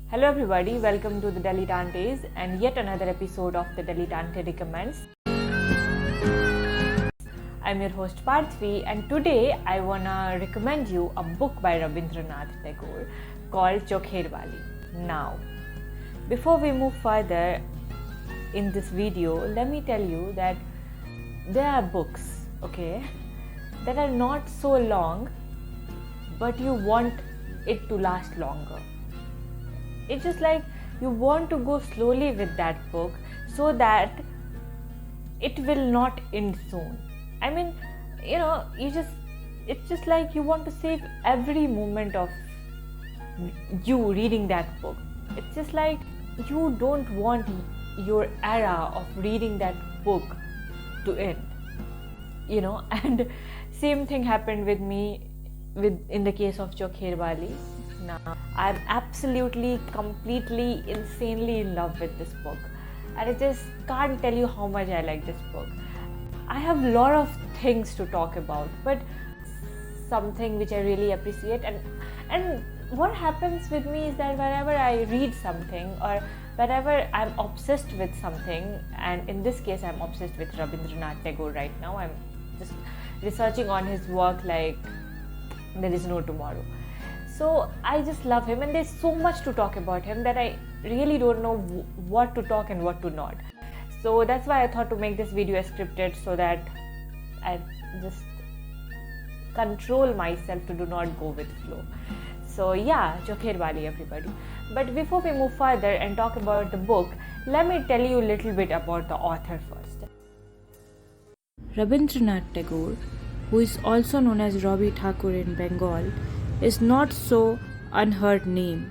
Hello everybody, welcome to the Dilettantes and yet another episode of the Dilettante Recommends. I'm your host Partvi and today I wanna recommend you a book by Rabindranath Tagore called Chokher Bali. Now, before we move further in this video, let me tell you that there are books, okay, that are not so long but you want it to last longer. It's just like you want to go slowly with that book so that it will not end soon. I mean, it's just like you want to save every moment of you reading that book. It's just like you don't want your era of reading that book to end, and same thing happened with me in the case of Chokher Bali. Now, I'm absolutely, completely, insanely in love with this book, and I just can't tell you how much I like this book. I have a lot of things to talk about, but something which I really appreciate and what happens with me is that whenever I read something or whenever I'm obsessed with something, and in this case I'm obsessed with Rabindranath Tagore right now. I'm just researching on his work like there is no tomorrow. So I just love him and there's so much to talk about him that I really don't know what to talk and what to not. So that's why I thought to make this video scripted so that I just control myself to do not go with flow. So yeah, Chokher Bali everybody. But before we move further and talk about the book, let me tell you a little bit about the author first. Rabindranath Tagore, who is also known as Rabi Thakur in Bengal, is not so unheard name.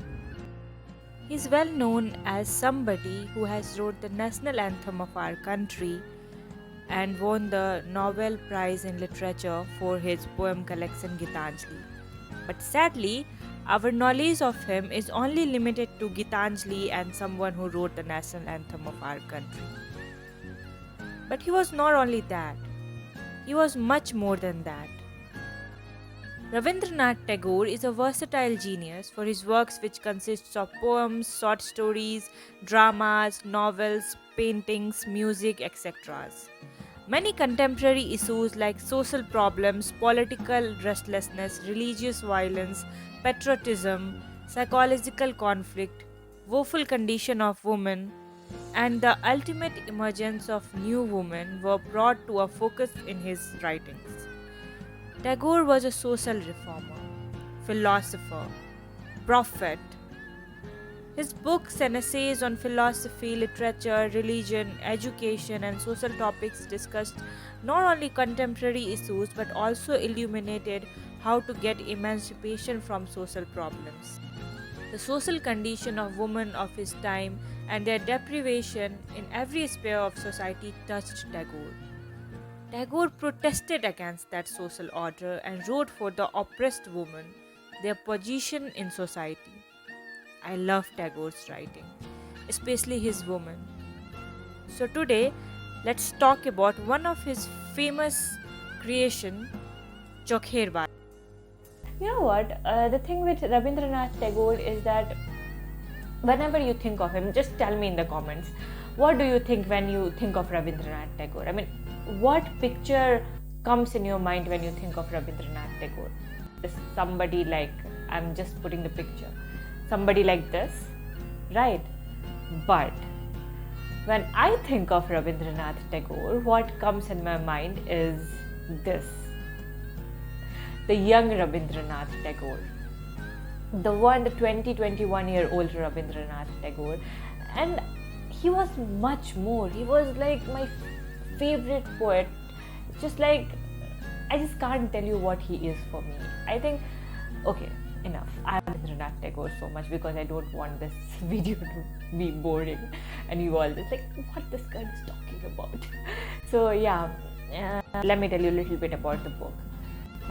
He is well known as somebody who has wrote the national anthem of our country and won the Nobel Prize in Literature for his poem collection Gitanjali. But sadly, our knowledge of him is only limited to Gitanjali and someone who wrote the national anthem of our country. But he was not only that, he was much more than that. Rabindranath Tagore is a versatile genius for his works which consists of poems, short stories, dramas, novels, paintings, music, etc. Many contemporary issues like social problems, political restlessness, religious violence, patriotism, psychological conflict, woeful condition of women, and the ultimate emergence of new women were brought to a focus in his writings. Tagore was a social reformer, philosopher, prophet. His books and essays on philosophy, literature, religion, education, and social topics discussed not only contemporary issues but also illuminated how to get emancipation from social problems. The social condition of women of his time and their deprivation in every sphere of society touched Tagore. Tagore protested against that social order and wrote for the oppressed women, their position in society. I love Tagore's writing, especially his women. So today, let's talk about one of his famous creation, Chokher Bal. You know what? The thing with Rabindranath Tagore is that whenever you think of him, just tell me in the comments, what do you think when you think of Rabindranath Tagore? I mean, what picture comes in your mind when you think of Rabindranath Tagore? Is somebody like, I'm just putting the picture, somebody like this, right? But when I think of Rabindranath Tagore, what comes in my mind is this. The young Rabindranath Tagore. The 21-year-old Rabindranath Tagore. And he was much more. He was like my favorite poet. Just like, I just can't tell you what he is for me. I think, okay, enough. I love Rabindranath Tagore so much because I don't want this video to be boring and you all just like, what this guy is talking about. So yeah, let me tell you a little bit about the book.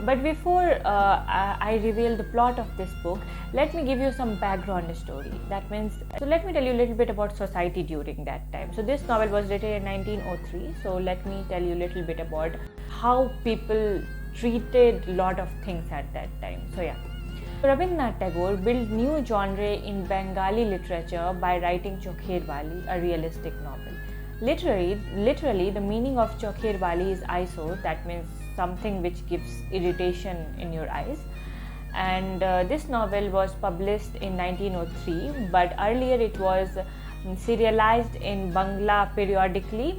But before I reveal the plot of this book, let me give you some background story. That means, so let me tell you a little bit about society during that time. So this novel was written in 1903. So let me tell you a little bit about how people treated a lot of things at that time. So yeah, Rabindranath Tagore built new genre in Bengali literature by writing Chokher Bali, a realistic novel. Literally, the meaning of Chokher Bali is eyesore, that means something which gives irritation in your eyes. And this novel was published in 1903, but earlier it was serialized in Bangla periodically,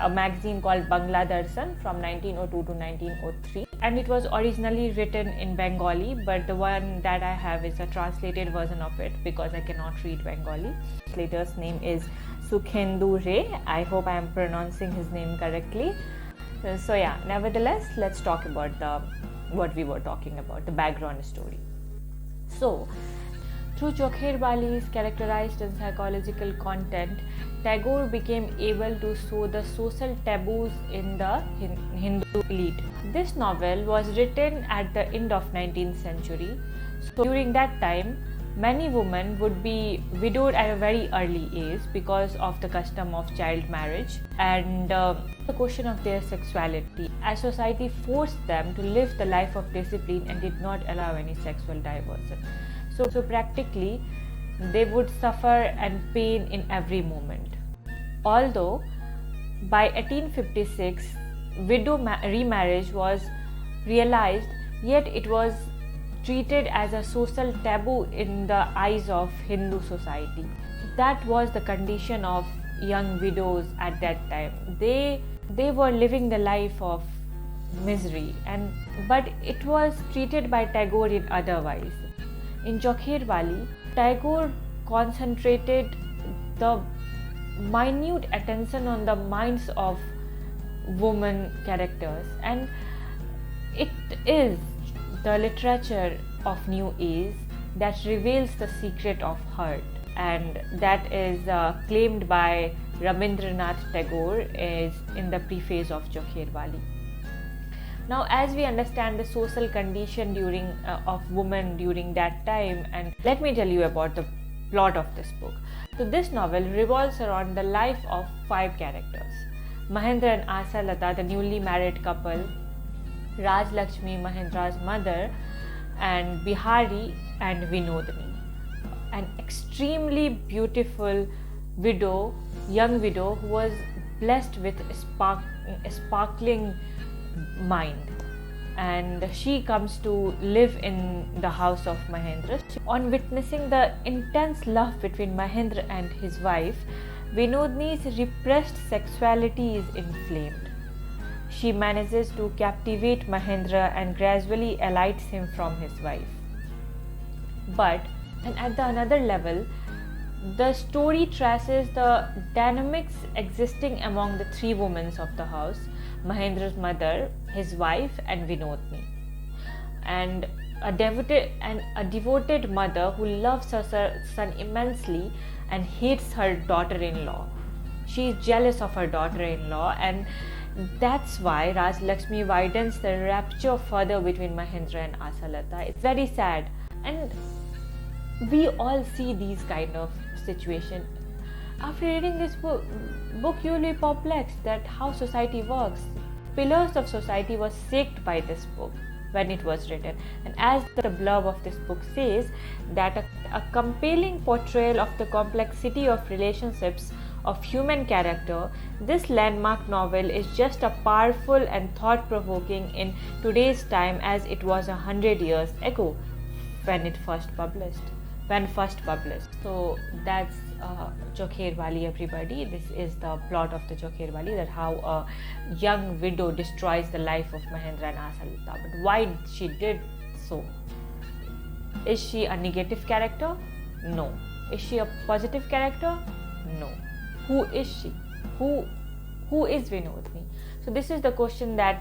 a magazine called Bangla Darshan from 1902 to 1903, and it was originally written in Bengali, but the one that I have is a translated version of it because I cannot read Bengali. The translator's name is Sukhendu Ray. I hope I am pronouncing his name correctly. So yeah, nevertheless, let's talk about what we were talking about, the background story. So, through Chokher Bali's characterized and psychological content, Tagore became able to sow the social taboos in the Hindu elite. This novel was written at the end of 19th century. So during that time, many women would be widowed at a very early age because of the custom of child marriage and the question of their sexuality, as society forced them to live the life of discipline and did not allow any sexual diversion. So practically, they would suffer and pain in every moment. Although by 1856, widow remarriage was realized, yet it was treated as a social taboo in the eyes of Hindu society. That was the condition of young widows at that time. They were living the life of misery, but it was treated by Tagore in otherwise. In Chokher Bali, Tagore concentrated the minute attention on the minds of women characters, and it is the literature of New Age that reveals the secret of heart, and that is claimed by Rabindranath Tagore is in the preface of Chokher Bali. Now, as we understand the social condition of women during that time, and let me tell you about the plot of this book. So this novel revolves around the life of 5 characters: Mahendra and Asa Lata, the newly married couple, Raj Lakshmi, Mahendra's mother, and Bihari and Vinodini, an extremely beautiful young widow who was blessed with a sparkling mind, and she comes to live in the house of Mahendra. On witnessing the intense love between Mahendra and his wife, Vinodini's repressed sexuality is inflamed. She manages to captivate Mahendra and gradually alights him from his wife. But, and at another level, the story traces the dynamics existing among the 3 women of the house: Mahendra's mother, his wife, and Vinodini, and a devoted mother who loves her son immensely and hates her daughter-in-law. She is jealous of her daughter-in-law, and that's why Raj Lakshmi widens the rupture further between Mahendra and Asalata. It's very sad, and we all see these kind of situations. After reading this book, you will be perplexed that how society works. Pillars of society were shaped by this book when it was written, and as the blurb of this book says, that a compelling portrayal of the complexity of relationships of human character, this landmark novel is just as powerful and thought-provoking in today's time as it was 100 years ago when first published. So that's Chokher Bali, everybody. This is the plot of the Chokher Bali, that how a young widow destroys the life of Mahendra and Asalata. But why she did so? Is she a negative character? No. Is she a positive character? No. Who is she? Who is Vinodini? So this is the question that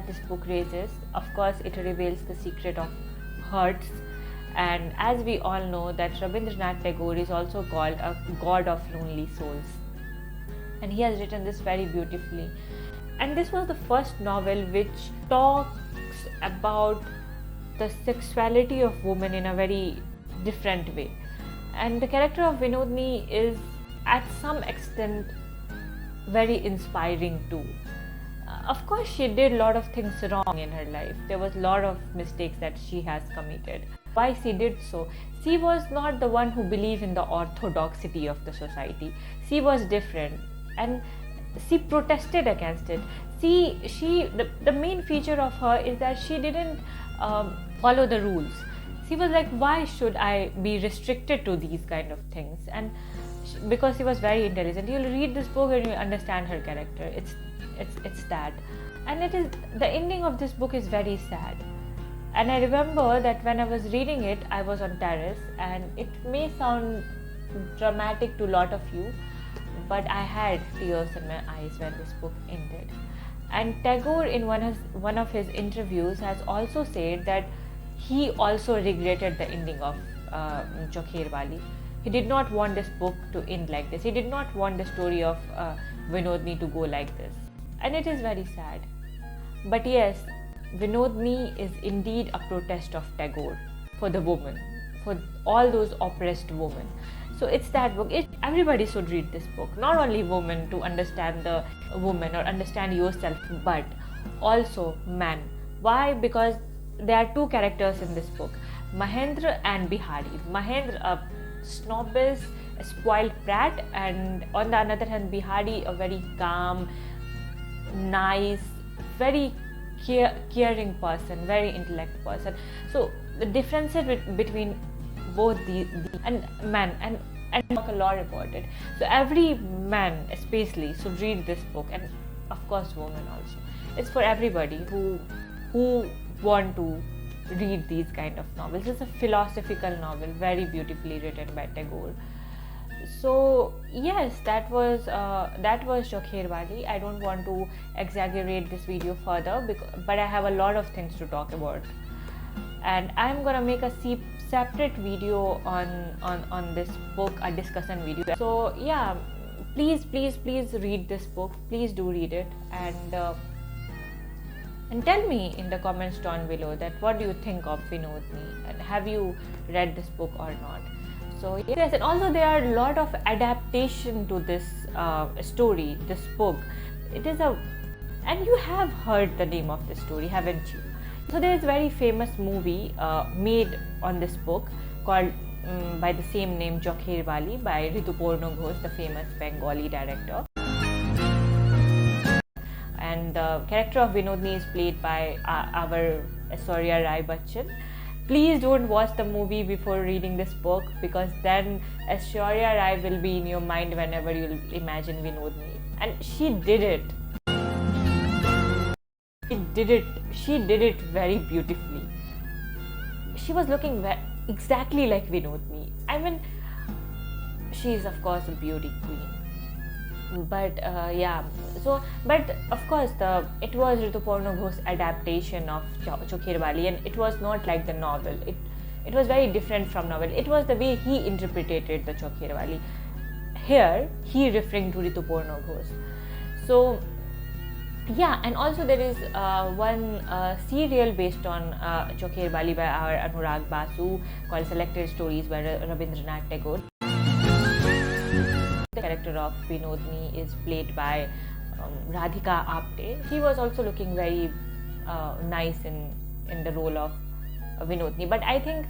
this book raises. Of course, it reveals the secret of hearts. And as we all know that Rabindranath Tagore is also called a god of lonely souls, and he has written this very beautifully. And this was the first novel which talks about the sexuality of women in a very different way. And the character of Vinodini is at some extent very inspiring too. Of course, she did a lot of things wrong in her life. There was a lot of mistakes that she has committed. Why she did so? She was not the one who believed in the orthodoxity of the society. She was different, and she protested against it. The main feature of her is that she didn't follow the rules. She was like, why should I be restricted to these kind of things? And because she was very intelligent. You'll read this book and you understand her character. It's that, and it is the ending of this book is very sad. And I remember that when I was reading it, I was on terrace, and it may sound dramatic to a lot of you, but I had tears in my eyes when this book ended. And Tagore, in one of his interviews, has also said that he also regretted the ending of Chokher Bali. He did not want this book to end like this. He did not want the story of Vinodni to go like this. And it is very sad. But yes, Vinodni is indeed a protest of Tagore for the woman, for all those oppressed women. So it's that book. Everybody should read this book. Not only women to understand the woman or understand yourself, but also man. Why? Because there are two characters in this book, Mahendra and Bihari. Mahendra, a snobbish, a spoiled brat, and on the other hand, Bihari, a very calm, nice, very caring person, very intellect person. So the differences between both the and man and talk a lot about it. So every man especially should read this book, and of course women also. It's for everybody who want to read these kind of novels. It's a philosophical novel, very beautifully written by Tagore. So yes, that was Chokher Bali. I don't want to exaggerate this video further, but I have a lot of things to talk about, and I'm gonna make a separate video on this book, a discussion video. So yeah, please read this book. Please do read it, and tell me in the comments down below that what do you think of Vinodni, and have you read this book or not. So yes, and also there are a lot of adaptation to this story, this book. It is and you have heard the name of this story, haven't you? So there is a very famous movie made on this book called by the same name, Chokher Bali, by Rituparno Ghosh, the famous Bengali director. And the character of Vinodni is played by our Aishwarya Rai Bachchan. Please don't watch the movie before reading this book, because then Aishwarya Rai will be in your mind whenever you imagine Vinodni. And she did it. She did it very beautifully. She was looking exactly like Vinodni. I mean, she is of course a beauty queen. But yeah, so but of course it was Rituparno Ghosh's adaptation of Chokher Bali, and it was not like the novel. It was very different from novel. It was the way he interpreted the Chokher Bali. Here he referring to Rituparno Ghosh. So yeah, and also there is one serial based on Chokher Bali by our Anurag Basu called Selected Stories by Rabindranath Tagore. The character of Vinodni is played by Radhika Apte. She was also looking very nice in the role of Vinodni, but I think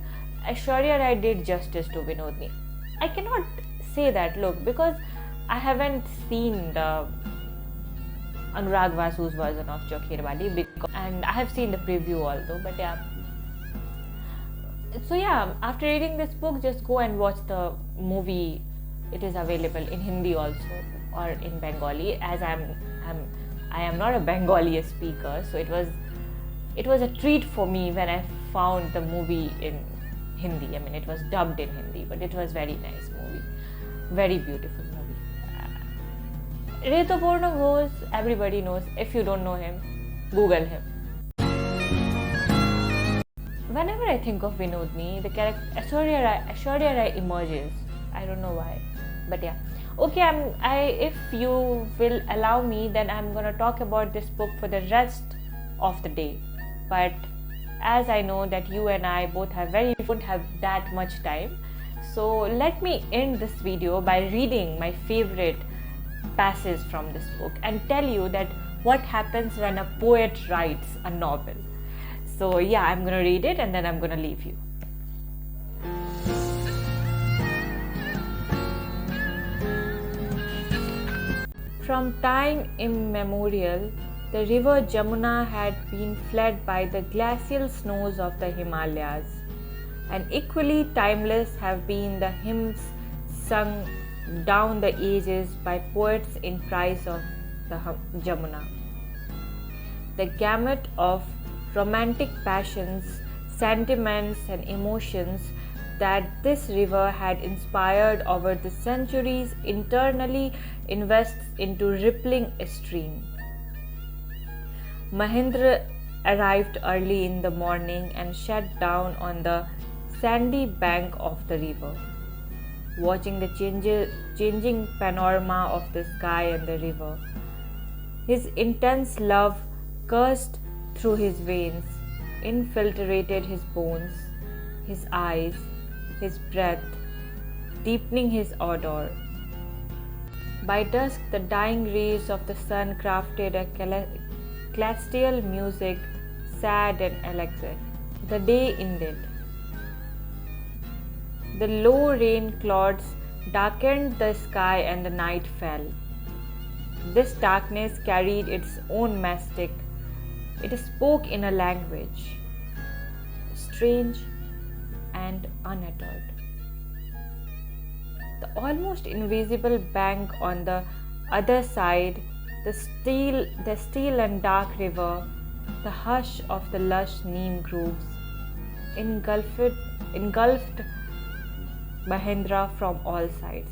Aishwarya Rai did justice to Vinodni. I cannot say that, look, because I haven't seen the Anurag Basu's version of Chokher Bali, and I have seen the preview also, but yeah. So yeah, after reading this book, just go and watch the movie. It is available in Hindi also, or in Bengali, as I am not a Bengali speaker, so it was a treat for me when I found the movie in Hindi. I mean, it was dubbed in Hindi, but it was very nice movie, very beautiful movie. Rituparno Ghosh, everybody knows. If you don't know him, Google him. Whenever I think of Vinodni, the character Aishwarya Rai emerges. I don't know why, but yeah. Okay, if you will allow me, then I'm gonna talk about this book for the rest of the day. But as I know that you and I both don't have that much time, so let me end this video by reading my favorite passage from this book and tell you that what happens when a poet writes a novel. So yeah, I'm gonna read it and then I'm gonna leave you. From time immemorial, the river Jamuna had been fled by the glacial snows of the Himalayas, and equally timeless have been the hymns sung down the ages by poets in praise of the Jamuna. The gamut of romantic passions, sentiments, and emotions that this river had inspired over the centuries internally invests into rippling a stream. Mahendra arrived early in the morning and sat down on the sandy bank of the river, watching the changing panorama of the sky and the river. His intense love coursed through his veins, infiltrated his bones, his eyes, his breath, deepening his odor. By dusk, the dying rays of the sun crafted a celestial music, sad and electric. The day ended. The low rain clouds darkened the sky and the night fell. This darkness carried its own mystic. It spoke in a language strange and unuttered. The almost invisible bank on the other side, the still and dark river, the hush of the lush neem groves, engulfed Mahendra from all sides.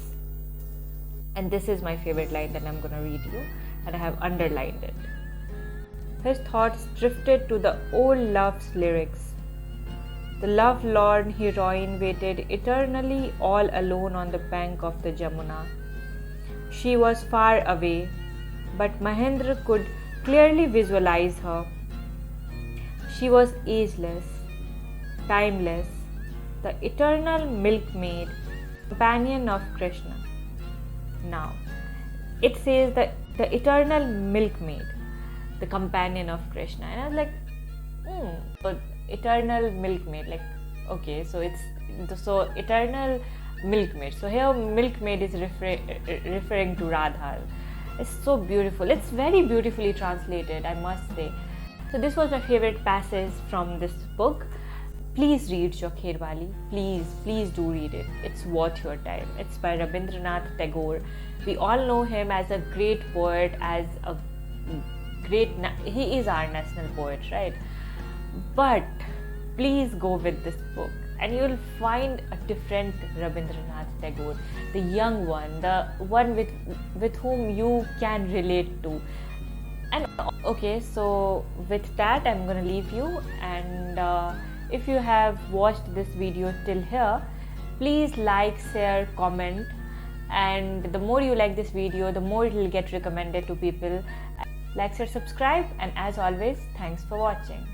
And this is my favorite line that I'm going to read you, and I have underlined it. His thoughts drifted to the old love's lyrics. The love-lorn heroine waited eternally all alone on the bank of the Jamuna. She was far away, but Mahendra could clearly visualize her. She was ageless, timeless, the eternal milkmaid, companion of Krishna. Now, it says that the eternal milkmaid, the companion of Krishna. And I was like, so eternal milkmaid, like, okay, so it's so eternal milkmaid. So here milkmaid is referring to Radha. It's so beautiful. It's very beautifully translated, I must say. So this was my favorite passage from this book. Please read Chokher Bali. Please do read it. It's worth your time. It's by Rabindranath Tagore. We all know him as a great poet, he is our national poet, right? But please go with this book and you will find a different Rabindranath Tagore, the young one, the one with whom you can relate to. And okay, so with that I'm going to leave you, and if you have watched this video till here, please like, share, comment, and the more you like this video, the more it will get recommended to people. Like, share, subscribe, and as always, thanks for watching.